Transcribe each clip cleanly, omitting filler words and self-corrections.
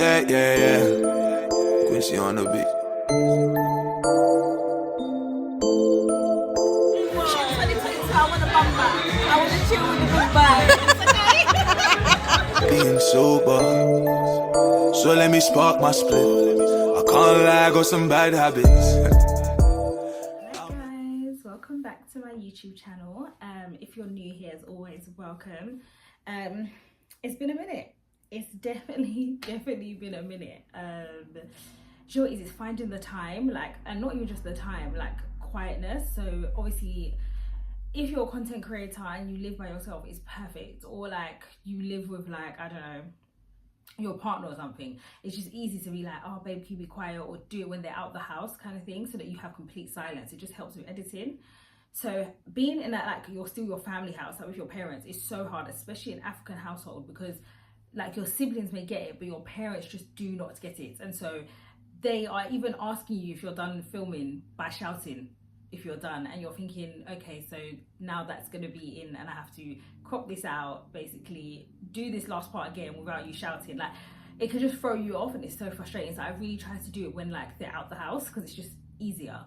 Yeah. Quincy on the beat. I want to bump back. I want to chill with the big bird. Being sober, so let me spark my split. I can't lie, I got some bad habits. Hi guys, welcome back to my YouTube channel. If you're new here, as always, welcome. It's been a minute. It's definitely been a minute. Sure is, it's finding the time, and not even just the time, quietness. So obviously, if you're a content creator and you live by yourself, it's perfect. Or you live with I don't know, your partner or something, it's just easy to be like, oh babe, can you be quiet, or do it when they're out the house kind of thing, so that you have complete silence. It just helps with editing. So being in that, you're still your family house, with your parents, is so hard, especially in African household, because your siblings may get it, but your parents just do not get it. And so they are even asking you if you're done filming by shouting if you're done, and you're thinking, okay, so now that's going to be in and I have to crop this out, basically do this last part again without you shouting. It could just throw you off, and it's so frustrating. So I really try to do it when they're out the house, because it's just easier.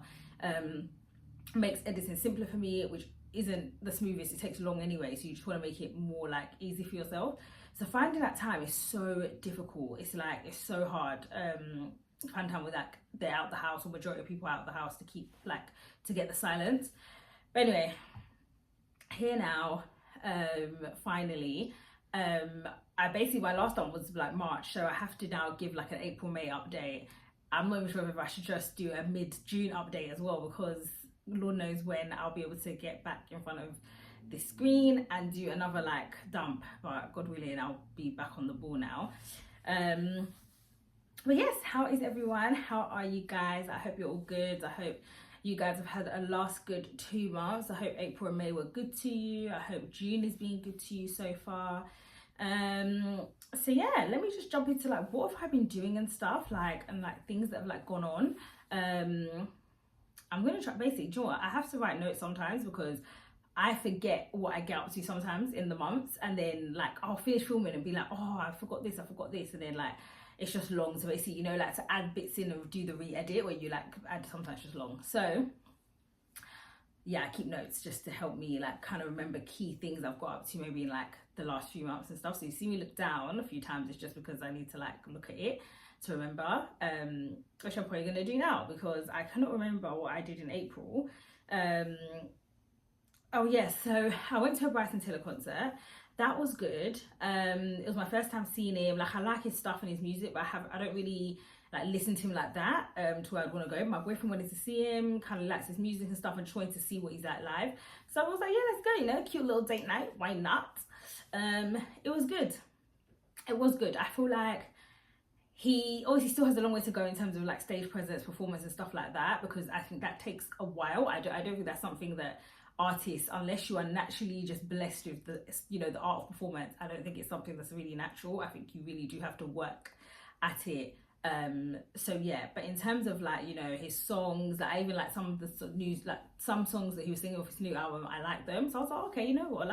Makes editing simpler for me, which isn't the smoothest. It takes long anyway, so you just want to make it more easy for yourself. So finding that time is so difficult. It's so hard. Find time with they're out the house, or majority of people out of the house, to keep to get the silence. But anyway, here now, finally. I basically, my last one was March, so I have to now give an April-May update. I'm not even sure if I should just do a mid-June update as well, because Lord knows when I'll be able to get back in front of the screen and do another dump, but God willing, I'll be back on the ball now. But yes, how is everyone? How are you guys? I hope you're all good. I hope you guys have had a last good 2 months. I hope April and May were good to you. I hope June is being good to you so far. So yeah, let me just jump into what have I been doing and stuff, and things that have gone on. I'm gonna try, basically, do you know what? I have to write notes sometimes, because I forget what I get up to sometimes in the months, and then I'll finish filming and be like, oh, I forgot this, and then it's just long. So basically, to add bits in and do the re-edit, where you add sometimes just long. So yeah, I keep notes just to help me kind of remember key things I've got up to, maybe in the last few months and stuff. So you see me look down a few times, it's just because I need to look at it to remember, which I'm probably gonna do now, because I cannot remember what I did in April. Oh yes, so I went to a Bryson Tiller concert. That was good. It was my first time seeing him. I like his stuff and his music, but I don't really listen to him like that, to where I'd want to go. My boyfriend wanted to see him, kind of likes his music and stuff, and just wanted to see what he's like live. So I was like, yeah, let's go, cute little date night, why not? It was good. It was good. I feel he obviously still has a long way to go in terms of stage presence, performance and stuff like that, because I think that takes a while. I don't think that's something that artists, unless you are naturally just blessed with the art of performance, I don't think it's something that's really natural. I think you really do have to work at it. So yeah, but in terms of his songs, I even some of the news, some songs that he was singing off his new album, I like them. So I was like, okay, you know what,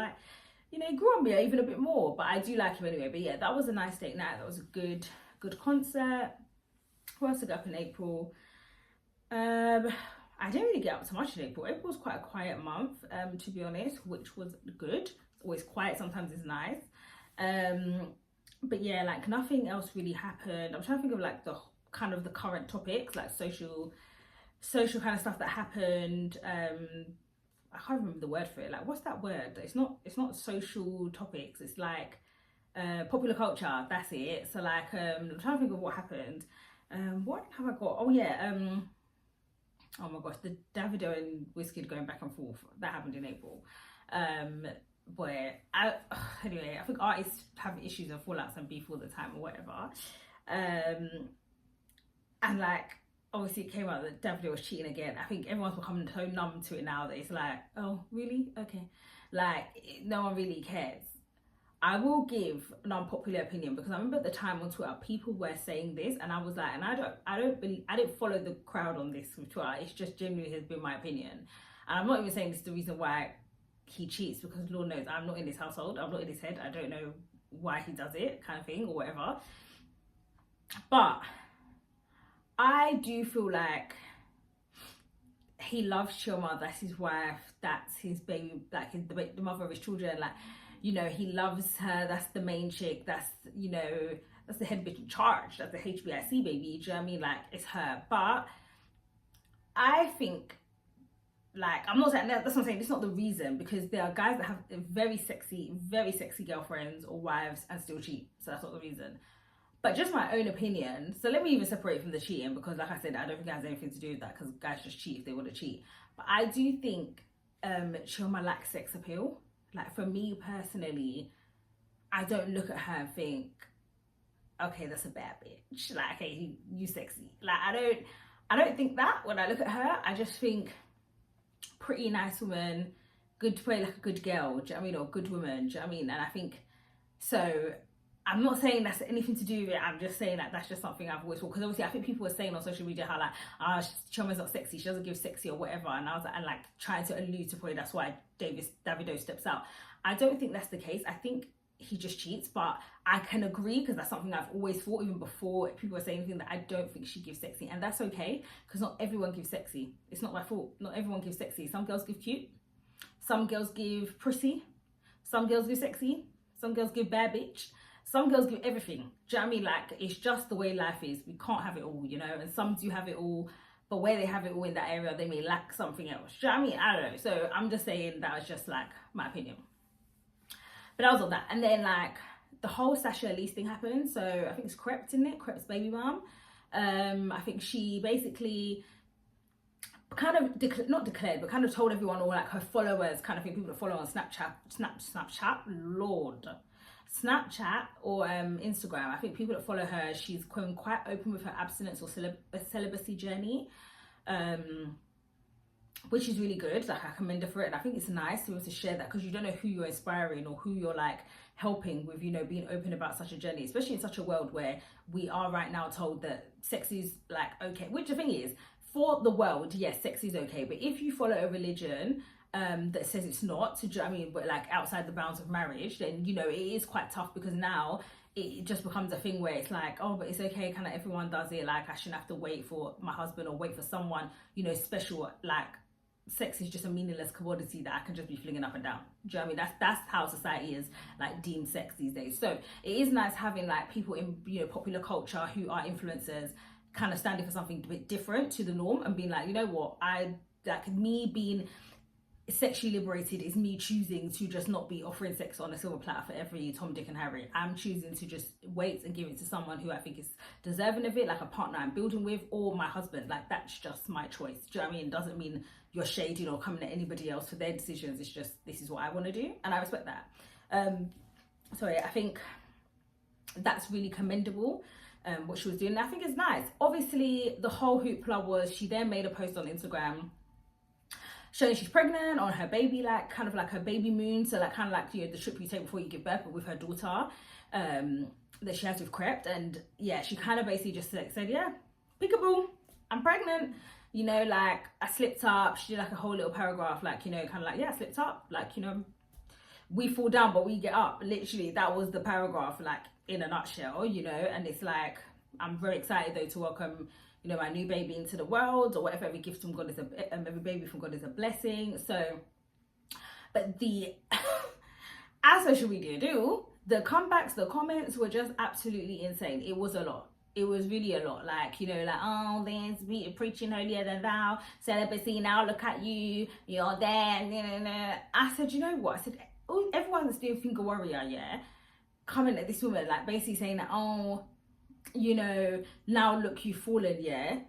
he grew on me even a bit more, but I do like him anyway. But yeah, that was a nice date night. That was a good concert. What else I got up in April? I didn't really get up to much in April. April was quite a quiet month, to be honest, which was good. It's always quiet, sometimes it's nice. But yeah, nothing else really happened. I'm trying to think of the kind of the current topics, social kind of stuff that happened. I can't remember the word for it. What's that word? It's not social topics. It's popular culture. That's it. So I'm trying to think of what happened. What have I got? Oh yeah. Oh my gosh, the Davido and Wizkid going back and forth, that happened in April. Where anyway, I think artists have issues and fallouts and beef all the time or whatever. And obviously it came out that Davido was cheating again. I think everyone's becoming so numb to it now that it's oh really? Okay. No one really cares. I will give an unpopular opinion, because I remember at the time on Twitter, people were saying this, and I was and I didn't follow the crowd on this with Twitter. It's just genuinely has been my opinion, and I'm not even saying this is the reason why he cheats, because Lord knows I'm not in his household, I'm not in his head. I don't know why he does it, kind of thing, or whatever. But I do feel like he loves Chioma, that's his wife, that's his baby, like the mother of his children, like, you know, he loves her, that's the main chick, that's, you know, that's the head bitch in charge, that's the HBIC baby, do you know what I mean? Like, it's her. But I think, like, I'm not saying, that's what I'm saying, it's not the reason, because there are guys that have very sexy girlfriends or wives and still cheat, so that's not the reason. But just my own opinion, so let me even separate from the cheating, because like I said, I don't think it has anything to do with that, because guys just cheat if they want to cheat. But I do think Chioma lacks sex appeal. Like, for me personally, I don't look at her and think, okay, that's a bad bitch, like, okay, you sexy. Like, I don't think that when I look at her. I just think pretty nice woman, good to play, like a good girl, do you know what I mean, or good woman, do you know what I mean? And I think, so I'm not saying that's anything to do with it, I'm just saying that that's just something I've always thought, because obviously I think people were saying on social media how like, Chioma's not sexy, she doesn't give sexy or whatever, and I was like trying to allude to probably that's why Davido steps out. I don't think that's the case. I think he just cheats, but I can agree, because that's something I've always thought, even before people were saying anything, that I don't think she gives sexy, and that's okay, because not everyone gives sexy. It's not my fault. Not everyone gives sexy. Some girls give cute, some girls give prissy, some girls give sexy, some girls give bad bitch, some girls give everything. Do you know what I mean? Like, it's just the way life is. We can't have it all, you know, and some do have it all, but where they have it all in that area, they may lack something else. Do you know what I mean? I don't know. So I'm just saying that was just like my opinion. But that was all that. And then like the whole Sasha Elise thing happened. So I think it's Crept, isn't it? Crept's baby mom. I think she basically kind of not declared, but kind of told everyone, or like her followers, kind of thing, people that follow on Snapchat or Instagram. I think people that follow her, she's quite open with her abstinence or celibacy journey, which is really good. Like, I commend her for it, and I think it's nice to be able to share that, because you don't know who you're inspiring or who you're like helping with, you know, being open about such a journey, especially in such a world where we are right now told that sex is like okay, which the thing is, for the world, yes, sex is okay, but if you follow a religion that says it's not, so do you know what I mean, but like outside the bounds of marriage, then, you know, it is quite tough, because now it just becomes a thing where it's like, oh, but it's okay, kind of everyone does it, like I shouldn't have to wait for my husband or wait for someone, you know, special. Like, sex is just a meaningless commodity that I can just be flinging up and down. Do you know what I mean? That's how society is like deemed sex these days. So it is nice having like people in, you know, popular culture who are influencers, kind of standing for something a bit different to the norm, and being like, you know what, I like, me being sexually liberated is me choosing to just not be offering sex on a silver platter for every Tom, Dick and Harry. I'm choosing to just wait and give it to someone who I think is deserving of it, like a partner I'm building with, or my husband. Like, that's just my choice. Do you know what I mean? It doesn't mean you're shading or coming at anybody else for their decisions. It's just, this is what I want to do, and I respect that. So yeah, I think that's really commendable, what she was doing. And I think it's nice. Obviously, the whole hoopla was, she then made a post on Instagram showing she's pregnant on her baby, like kind of like her baby moon, so like kind of like, you know, the trip you take before you give birth, but with her daughter that she has with Crept. And yeah, she kind of basically just like said, yeah, peekaboo, I'm pregnant, you know, like I slipped up. She did like a whole little paragraph, like, you know, kind of like, yeah, I slipped up, like, you know, we fall down but we get up. Literally, that was the paragraph, like, in a nutshell, you know. And it's like, I'm very excited though to welcome, you know, my new baby into the world, or whatever. Every gift from God is every baby from God is a blessing. So, but the as social media do, the comebacks, the comments were just absolutely insane. It was a lot. It was really a lot. Like, you know, like, oh, this we preaching holier than thou, celibacy, now look at you, you're there. Nah. I said, you know what? I said, oh, everyone's doing finger warrior, yeah, coming at this woman, like basically saying that, oh, you know, now look, you've fallen, yeah,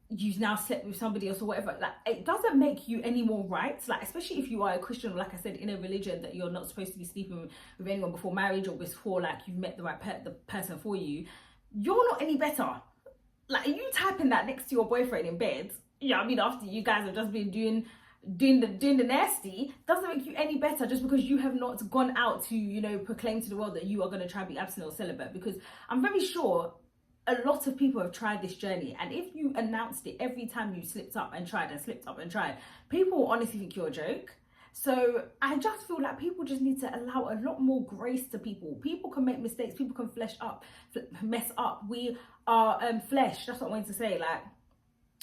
you've now slept with somebody else or whatever. Like, it doesn't make you any more right, like, especially if you are a Christian, like I said, in a religion that you're not supposed to be sleeping with anyone before marriage, or before like you've met the right the person for you. You're not any better. Like, you typing that next to your boyfriend in bed, you know what I mean, after you guys have just been doing the nasty, doesn't make you any better just because you have not gone out to, you know, proclaim to the world that you are going to try to be abstinent or celibate. Because I'm very sure a lot of people have tried this journey, and if you announced it every time you slipped up and tried and slipped up and tried, people will honestly think you're a joke. So I just feel like people just need to allow a lot more grace to people. People can make mistakes, people can mess up. We are flesh. That's what I wanted to say. Like,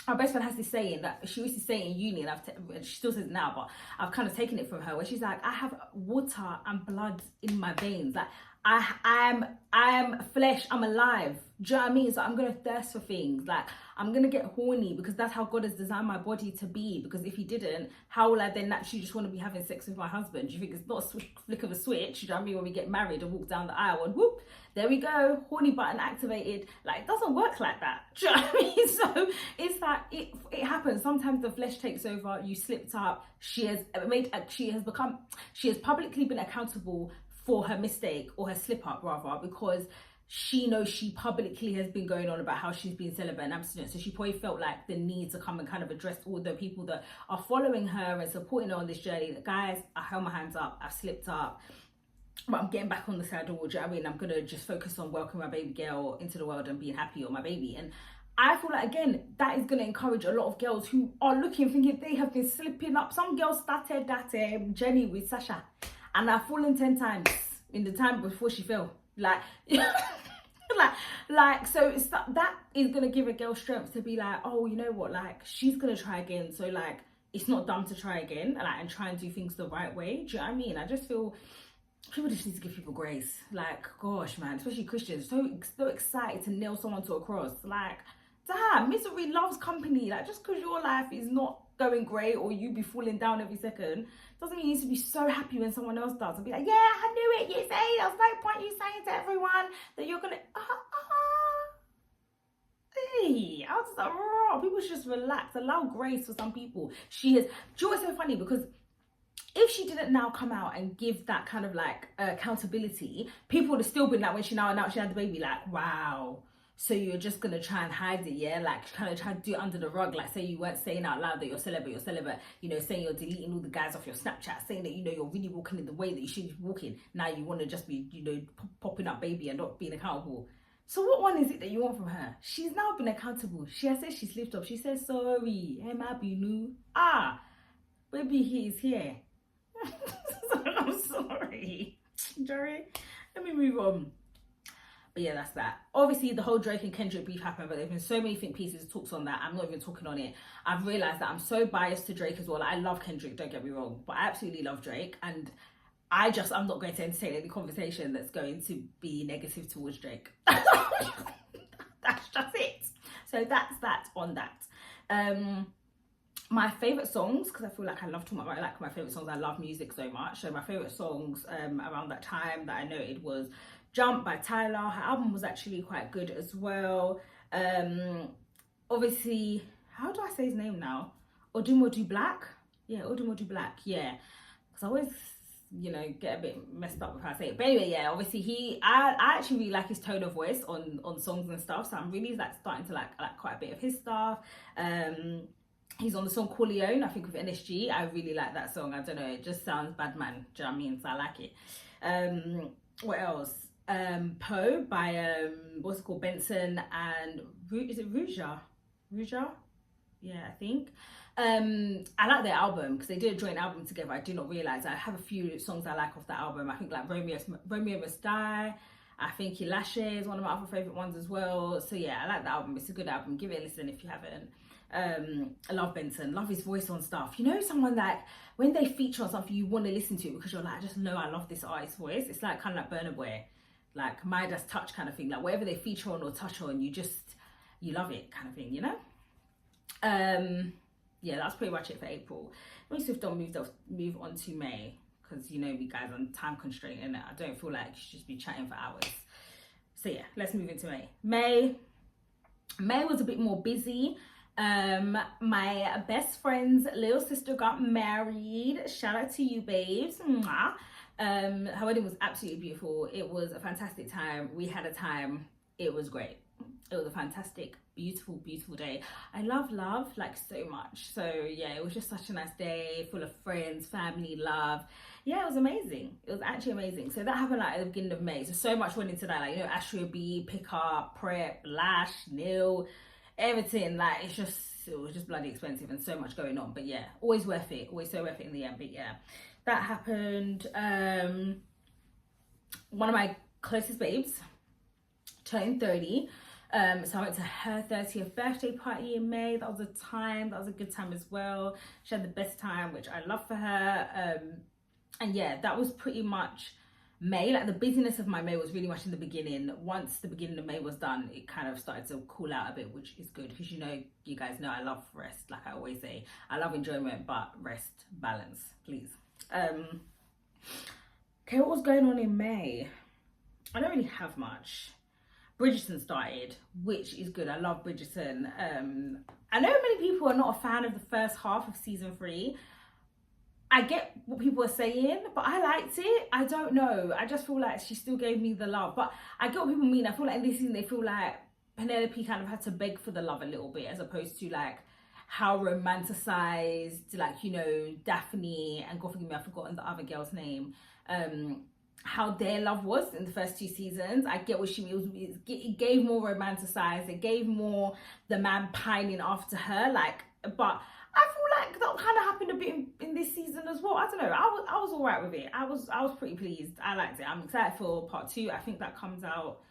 our best friend has this saying that she used to say in uni, and she still says it now, but I've kind of taken it from her, where she's like, I have water and blood in my veins. Like, I'm flesh, I'm alive. Do you know what I mean? So I'm gonna thirst for things. Like, I'm gonna get horny because that's how God has designed my body to be. Because if he didn't, how will I then naturally just want to be having sex with my husband? Do you think it's not a flick of a switch? You know what I mean? When we get married and walk down the aisle and whoop, there we go, horny button activated. Like, it doesn't work like that. Do you know what I mean? So it's like it happens. Sometimes the flesh takes over. You slipped up. She has publicly been accountable for her mistake, or her slip up rather, because she knows she publicly has been going on about how she's been celibate and abstinent. So she probably felt like the need to come and kind of address all the people that are following her and supporting her on this journey. That, guys, I held my hands up, I've slipped up, but I'm getting back on the saddle. Do you know what I mean? I'm gonna just focus on welcoming my baby girl into the world and being happy on my baby. And I feel like, again, that is going to encourage a lot of girls who are looking, thinking they have been slipping up. Some girls started that journey with Sasha, and I've fallen 10 times in the time before she fell. Like, so it's that is going to give a girl strength to be like, oh, you know what, like, she's going to try again. So, like, it's not dumb to try again, like, and try and do things the right way. Do you know what I mean? I just feel people just need to give people grace. Like, gosh, man, especially Christians, so excited to nail someone to a cross. Like, damn, misery loves company. Like, just because your life is not going great or you be falling down every second doesn't mean you need to be so happy when someone else does and be like, yeah, I knew it. You say there's no point you saying to everyone that you're gonna hey, I was like, raw. People should just relax, allow grace for some people. She is. Do you know what's so funny? Because if she didn't now come out and give that kind of like accountability, people would have still been like, when she now announced she had the baby, like, wow, so you're just gonna try and hide it, yeah? Like, kind of try to do it under the rug. Like, say you weren't saying out loud that you're celibate, you know, saying you're deleting all the guys off your Snapchat, saying that, you know, you're really walking in the way that you should be walking. Now you want to just be, you know, popping up baby and not being accountable. So what one is it that you want from her? She's now been accountable. She has said she slipped up. She says, sorry, Emma Binu. Baby, he is here. I'm sorry. Jerry, let me move on. But yeah, that's that. Obviously, the whole Drake and Kendrick beef happened, but there's been so many think pieces, talks on that. I'm not even talking on it. I've realised that I'm so biased to Drake as well. Like, I love Kendrick, don't get me wrong, but I absolutely love Drake. And I'm not going to entertain any conversation that's going to be negative towards Drake. That's just it. So that's that on that. My favourite songs, because I feel like I love talking about like my favourite songs. I love music so much. So my favourite songs around that time that I noted was Jump by Tyler. Her album was actually quite good as well. Obviously, how do I say his name now? Odumodu Black? Yeah, Odumodu Black, yeah. Because I always, you know, get a bit messed up with how I say it. But anyway, yeah, obviously I actually really like his tone of voice on songs and stuff. So I'm really like starting to like quite a bit of his stuff. He's on the song Corleone, I think, with NSG. I really like that song. I don't know, it just sounds bad man. Do you know what I mean? So I like it. What else? Poe by what's it called? Benson and is it Ruja? Yeah, I think. I like their album because they did a joint album together. I did not realise. I have a few songs I like off that album. I think like Romeo Must Die. I think Ilashe is one of my other favourite ones as well. So yeah, I like the album. It's a good album. Give it a listen if you haven't. I love Benson, love his voice on stuff. You know, someone that when they feature on something you want to listen to because you're like, I just know I love this artist's voice. It's like kind of like Burna Boy, like Midas Touch kind of thing. Like whatever they feature on or touch on, you love it kind of thing, you know. Yeah, that's pretty much it for April. Let me see if Don move on to May, because you know we guys on time constraint and I don't feel like you should just be chatting for hours. So yeah, let's move into May. May was a bit more busy. My best friend's little sister got married. Shout out to you, babes. Mwah. Her wedding was absolutely beautiful. It was a fantastic time. We had a time. It was great. It was a fantastic, beautiful day. I love like so much. So yeah, it was just such a nice day, full of friends, family, love. Yeah, it was amazing. It was actually amazing. So that happened like at the beginning of May. So much went into that, like, you know, Astro B, Pick Up, Prep, Lash, Neil. everything, like it was just bloody expensive and so much going on. But yeah, always worth it, always so worth it in the end. But yeah, that happened. One of my closest babes turned 30. So I went to her 30th birthday party in May. That was a good time as well. She had the best time, which I love for her. And yeah, that was pretty much May. Like the busyness of my May was really much in the beginning. Once the beginning of May was done, it kind of started to cool out a bit, which is good because you guys know I love rest. Like I always say, I love enjoyment, but rest, balance, please. Okay, what was going on in May? I don't really have much. Bridgerton started, which is good. I love Bridgerton. I know many people are not a fan of the first half of season 3. I get what people are saying, but I liked it. I don't know. I just feel like she still gave me the love. But I get what people mean. I feel like in this season, they feel like Penelope kind of had to beg for the love a little bit, as opposed to like how romanticized, like, you know, Daphne and, God forgive me, I've forgotten the other girl's name. How their love was in the first 2 seasons. I get what she means. It gave more romanticized. It gave more the man pining after her. Like, but I feel like that kind of happened a bit in this season as well. I don't know. I was all right with it. I was pretty pleased. I liked it. I'm excited for part 2. I think that comes out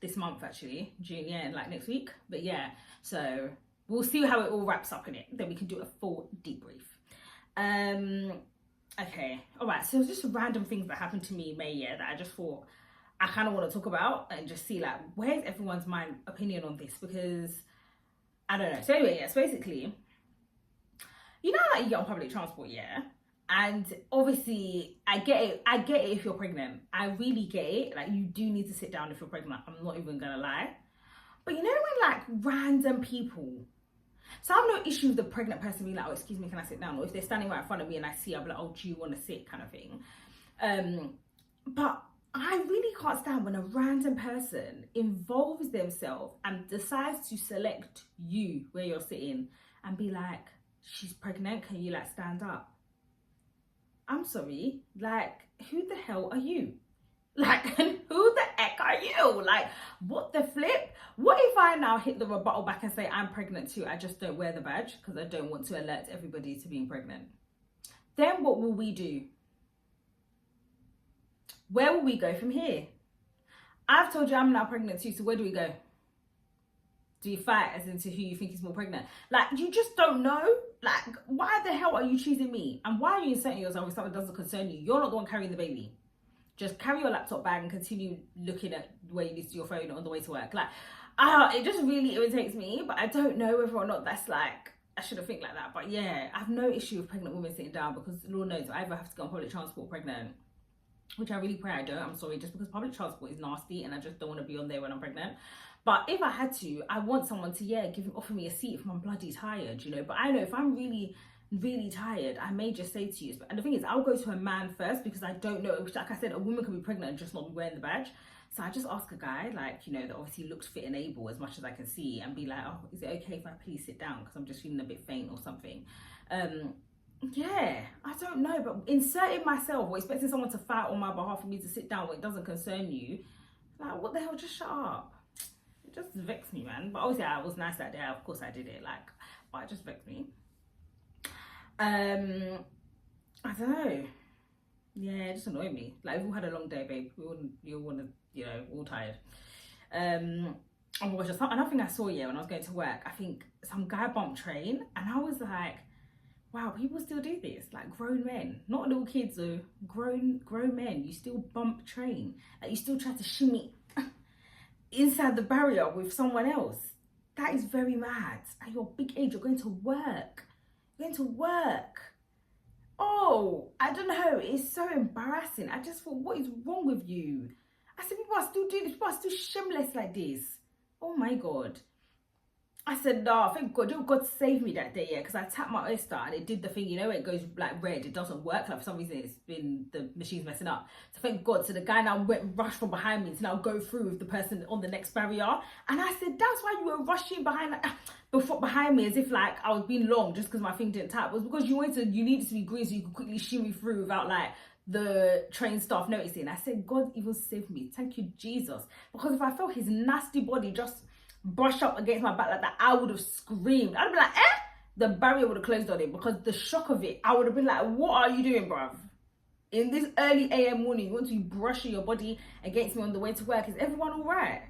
this month actually, June, yeah, and like next week. But yeah, so we'll see how it all wraps up in it. Then we can do a full debrief. Okay, all right, so just random things that happened to me in May, yeah, that I just thought I kind of want to talk about and just see like where's everyone's opinion on this, because I don't know. So anyway, yes, basically, you know, like you get on public transport, yeah, and obviously I get it if you're pregnant. I really get it. Like you do need to sit down if you're pregnant. I'm not even gonna lie. But you know when like random people, so I have no issue with the pregnant person being like, oh, excuse me, can I sit down? Or if they're standing right in front of me and I see, I'll be like, oh, do you want to sit, kind of thing. But I really can't stand when a random person involves themselves and decides to select you where you're sitting and be like, she's pregnant, can you like stand up? I'm sorry, like, who the hell are you? Like, who the heck are you? Like, what the flip? What if I now hit the rebuttal back and say I'm pregnant too? I just don't wear the badge because I don't want to alert everybody to being pregnant. Then what will we do? Where will we go from here? I've told you I'm now pregnant too, so where do we go? Do you fight as into who you think is more pregnant? Like, you just don't know. Like, why the hell are you choosing me? And why are you inserting yourself if something doesn't concern you? You're not the one carrying the baby. Just carry your laptop bag and continue looking at where you listen to your phone on the way to work. Like, it just really irritates me, but I don't know whether or not that's like, I shouldn't think like that. But yeah, I have no issue with pregnant women sitting down because Lord knows I either have to go on public transport pregnant, which I really pray I don't. I'm sorry, just because public transport is nasty and I just don't want to be on there when I'm pregnant. But if I had to, I want someone to, offer me a seat if I'm bloody tired, you know. But I know if I'm really tired, I may just say to you, and the thing is, I'll go to a man first because I don't know, like I said, a woman can be pregnant and just not be wearing the badge. So I just ask a guy, like, you know, that obviously looks fit and able as much as I can see, and be like, oh, is it okay if I please sit down because I'm just feeling a bit faint or something. Yeah, I don't know, but inserting myself or expecting someone to fight on my behalf for me to sit down when it doesn't concern you, like, what the hell, just shut up. It just vexed me, man. But obviously I was nice that day, of course I did it, like, but it just vexed me. I don't know. Yeah, it just annoyed me. Like, we've all had a long day, babe. We all want to, you know, all tired. Oh my gosh, another thing I saw, when I was going to work, I think some guy bumped train, and I was like, wow, people still do this. Like, grown men, not little kids, or grown men, you still bump train. Like, you still try to shimmy inside the barrier with someone else. That is very mad. At your big age, you're going to work. Oh, I don't know, it's so embarrassing. I just thought, what is wrong with you? I said, people are still doing this, people are still shameless like this. Oh my God. I said, no, thank God, God saved me that day, because I tapped my Oyster and it did the thing, you know, it goes like red, it doesn't work, like for some reason the machine's messing up. So thank God, so the guy now rushed from behind me to now go through with the person on the next barrier. And I said, that's why you were rushing behind me, as if like I was being long just because my thing didn't tap. It was because you needed to be green so you could quickly shimmy through without like the train staff noticing. I said, God even saved me, thank you Jesus, because if I felt his nasty body just brush up against my back like that, I would have screamed. I'd be like, eh? The barrier would have closed on it, because the shock of it, I would have been like, what are you doing, bruv? In this early AM morning, you want to be brushing your body against me on the way to work. Is everyone all right?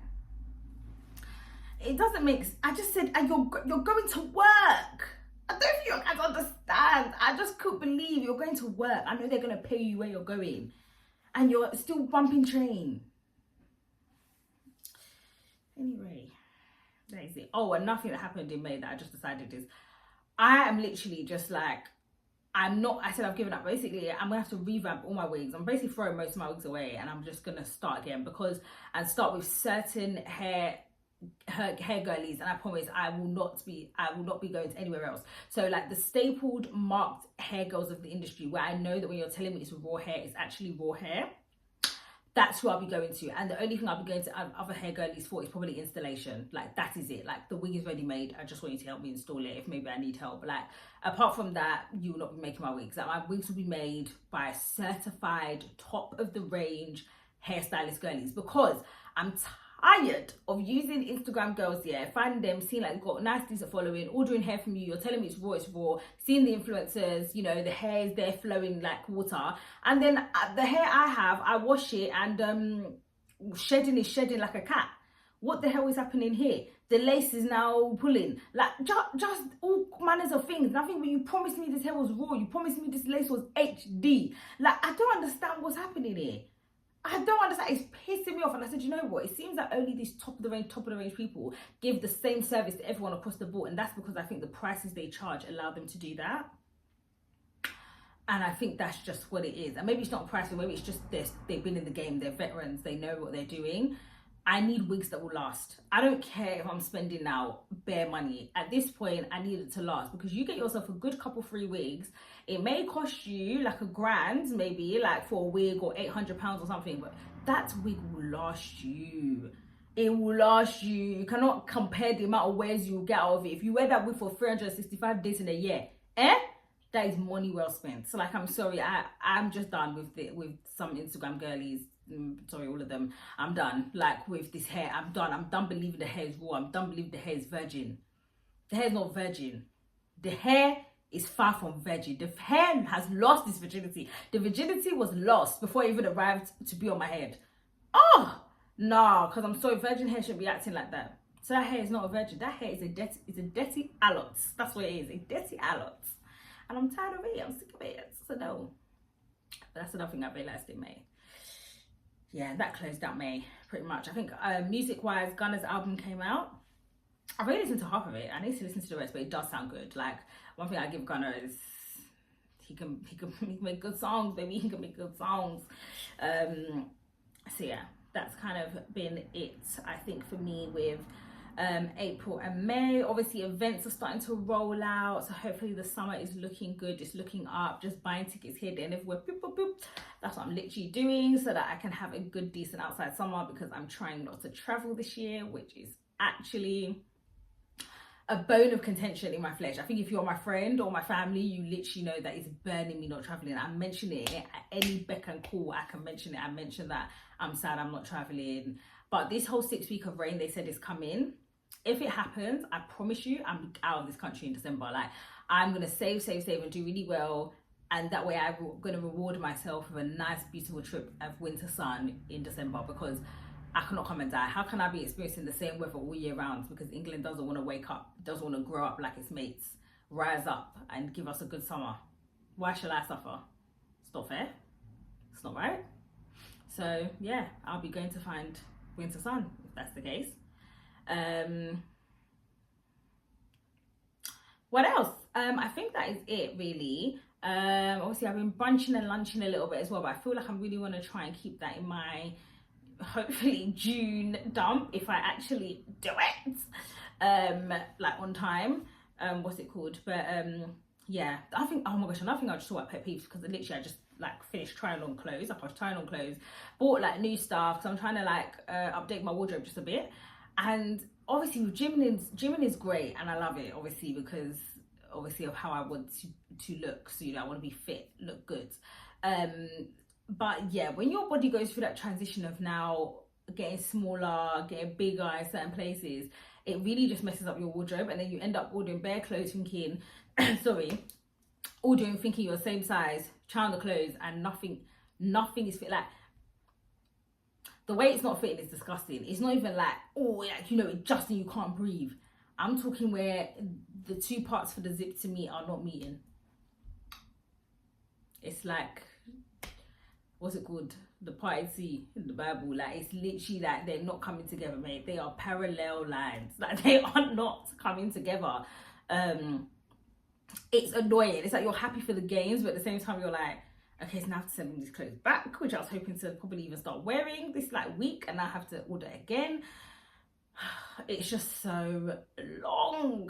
It doesn't make sense. I just said, and you're going to work. I don't think you guys understand. I just couldn't believe you're going to work. I know they're going to pay you where you're going, and you're still bumping train. Anyway, that is it. Oh, and nothing that happened in May that I just decided is, I am literally just like, I said I've given up. Basically, I'm gonna have to revamp all my wigs. I'm basically throwing most of my wigs away, and I'm just gonna start again, and start with certain hair girlies, and I promise I will not be going to anywhere else. So like the stapled marked hair girls of the industry, where I know that when you're telling me it's raw hair, it's actually raw hair. That's who I'll be going to. And the only thing I'll be going to other hair girlies for is probably installation. Like, that is it. Like, the wig is ready made. I just want you to help me install it if maybe I need help. But like, apart from that, you will not be making my wigs. Like, my wigs will be made by certified top of the range hairstylist girlies, because I'm tired of using Instagram girls, finding them, seeing like they've got a nice decent following, ordering hair from you, you're telling me it's raw, seeing the influencers, you know, the hair is there flowing like water, and then the hair I have, I wash it, and shedding is shedding like a cat. What the hell is happening here? The lace is now pulling, like just all manners of things. Nothing, but you promised me this hair was raw, you promised me this lace was HD. Like, I don't understand what's happening here. I don't understand. It's pissing me off. And I said, you know what? It seems that only these top of the range people give the same service to everyone across the board. And that's because I think the prices they charge allow them to do that. And I think that's just what it is. And maybe it's not pricing. Maybe it's just they've been in the game. They're veterans. They know what they're doing. I need wigs that will last. I don't care if I'm spending now bare money. At this point, I need it to last, because you get yourself a good couple free wigs. It may cost you like $1,000, maybe like for a wig, or £800 or something, but that wig will last you. It will last you. You cannot compare the amount of wears you get out of it. If you wear that wig for 365 days in a year, that is money well spent. So like, I'm sorry, I'm just done with some Instagram girlies. Sorry, all of them. I'm done. Like, with this hair, I'm done. I'm done believing the hair is raw. I'm done believing the hair is virgin. The hair is not virgin. The hair is far from virgin. The hair has lost its virginity. The virginity was lost before it even arrived to be on my head. Oh no, because I'm sorry, virgin hair shouldn't be acting like that. So that hair is not a virgin. That hair is a dirty allot. That's what it is, a dirty allot. And I'm tired of it. I'm sick of it. So no. But that's another thing I realized in May. Yeah, that closed out May, pretty much. I think music-wise, Gunna's album came out. I've only listened to half of it. I need to listen to the rest, but it does sound good. Like, one thing I give Gunna is he can make good songs, baby. He can make good songs. So yeah, that's kind of been it, I think, for me with April and May. Obviously, events are starting to roll out, so hopefully the summer is looking good. It's looking up. Just buying tickets here, there, and everywhere. Boop, boop, boop. That's what I'm literally doing, so that I can have a good, decent outside summer, because I'm trying not to travel this year, which is actually a bone of contention in my flesh. I think if you're my friend or my family, you literally know that it's burning me not traveling. I mention it at any beck and call. I can mention it. I mention that I'm sad I'm not traveling. But this whole 6 week of rain, they said, is coming. If it happens, I promise you, I'm out of this country in December. Like, I'm gonna save and do really well, and that way I'm gonna reward myself with a nice, beautiful trip of winter sun in December, because I cannot come and die. How can I be experiencing the same weather all year round? Because England doesn't want to wake up, doesn't want to grow up like its mates, rise up and give us a good summer. Why shall I suffer? It's not fair. It's not right. So yeah, I'll be going to find winter sun if that's the case. What else? I think that is it, really. Obviously I've been brunching and lunching a little bit as well, but I feel like I really want to try and keep that in my hopefully June dump, if I actually do it like on time. What's it called? But yeah, I think, oh my gosh, another thing I just saw at pet peeves, because literally I just like finished trying on clothes. Like, I was trying on clothes, bought like new stuff, because I'm trying to like update my wardrobe just a bit. And obviously with gymming is great, and I love it, obviously, because obviously of how I want to look. So, you know, I want to be fit, look good. But yeah, when your body goes through that transition of now getting smaller, getting bigger in certain places, it really just messes up your wardrobe, and then you end up ordering bare clothes thinking, sorry, ordering thinking you're the same size, try on the clothes, and nothing is fit. Like, the way it's not fitting is disgusting. It's not even like, oh, like, you know, adjusting, you can't breathe. I'm talking where the two parts for the zip to meet are not meeting. It's like, what's it called? The party C in the Bible. Like, it's literally like they're not coming together, mate. They are parallel lines. Like, they are not coming together. It's annoying. It's like you're happy for the gains, but at the same time you're like, okay, so now I have to send these clothes back, which I was hoping to probably even start wearing this like week, and I have to order again. It's just so long.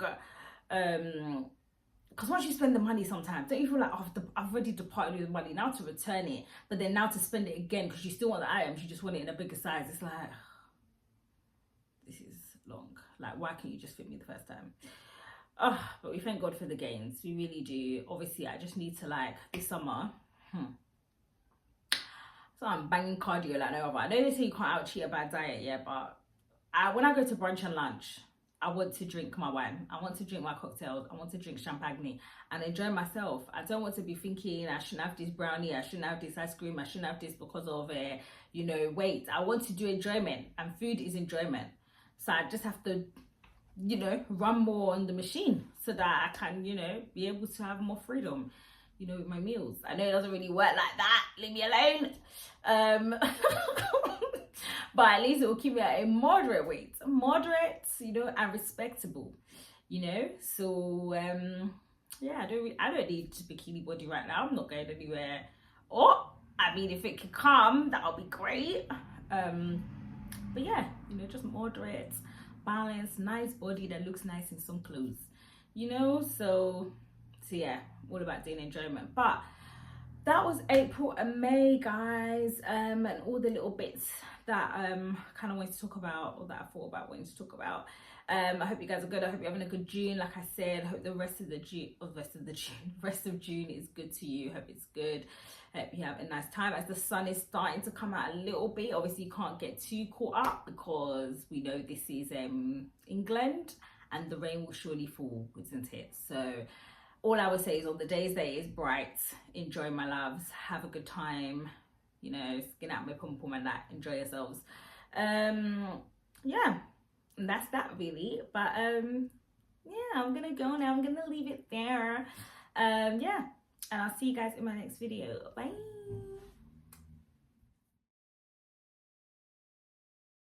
Because once you spend the money, sometimes don't you feel like, oh, I've already departed with the money, now to return it, but then now to spend it again because you still want the items, you just want it in a bigger size. It's like, this is long. Like, why can't you just fit me the first time? Oh, but we thank God for the gains. We really do. Obviously, I just need to, like, this summer, so I'm banging cardio like no other. I know they say you can't out cheat a bad diet, yeah, but when I go to brunch and lunch, I want to drink my wine, I want to drink my cocktails, I want to drink champagne and enjoy myself. I don't want to be thinking I shouldn't have this brownie, I shouldn't have this ice cream, I shouldn't have this because of you know, weight. I want to do enjoyment, and food is enjoyment. So I just have to, you know, run more on the machine so that I can, you know, be able to have more freedom, you know, with my meals. I know it doesn't really work like that, leave me alone. But at least it will keep me at a moderate weight, moderate, you know, and respectable, you know. So yeah, I don't need bikini body right now. I'm not going anywhere. Or I mean, if it can come, that'll be great. But yeah, you know, just moderate, balanced, nice body that looks nice in some clothes, you know. So yeah, all about doing enjoyment. But that was April and May, guys, and all the little bits that kind of wanted to talk about, or that I thought about wanting to talk about. I hope you guys are good. I hope you're having a good June. Like I said, I hope the rest of June is good to you. Hope it's good. Hope you have a nice time as the sun is starting to come out a little bit. Obviously, you can't get too caught up because we know this is England, and the rain will surely fall, isn't it? So all I would say is, on the days that it is bright, enjoy, my loves, have a good time, you know, skin out my pum pum and that, enjoy yourselves. Yeah, and that's that really. But yeah, I'm gonna go now, I'm gonna leave it there. Yeah, and I'll see you guys in my next video. Bye.